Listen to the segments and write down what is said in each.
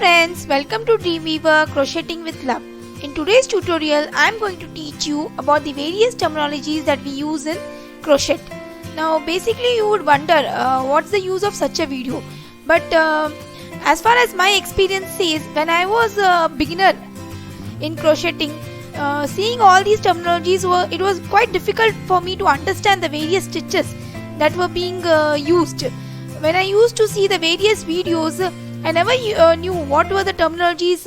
friends, welcome to Dreamweaver Crocheting with Love. In today's tutorial, I am going to teach you about the various terminologies that we use in crochet. Now basically you would wonder what's the use of such a video, but as far as my experience says, when I was a beginner in crocheting, seeing all these terminologies, it was quite difficult for me to understand the various stitches that were being used. When I used to see the various videos, I never knew what were the terminologies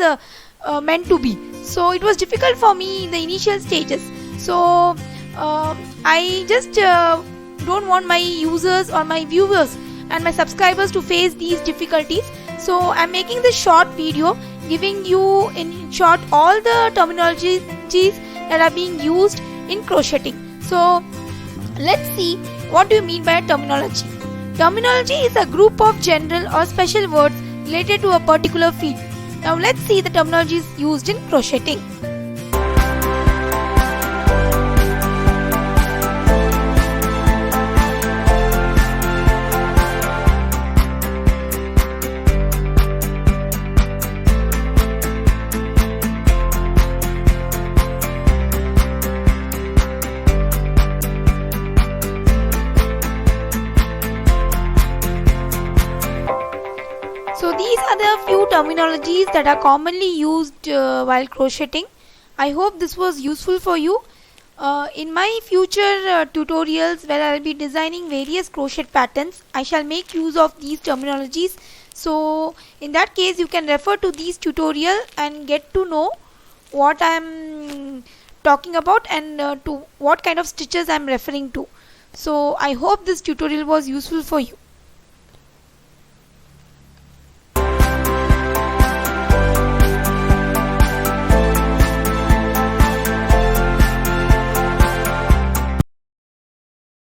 meant to be. So it was difficult for me in the initial stages. So I just don't want my users or my viewers and my subscribers to face these difficulties. So I'm making this short video giving you in short all the terminologies that are being used in crocheting. So let's see, what do you mean by terminology? Terminology is a group of general or special words related to a particular field. Now let's see the terminologies used in crocheting. So these are the few terminologies that are commonly used while crocheting. I hope this was useful for you. In my future tutorials where I will be designing various crochet patterns, I shall make use of these terminologies. So in that case you can refer to these tutorials and get to know what I am talking about and to what kind of stitches I am referring to. So I hope this tutorial was useful for you.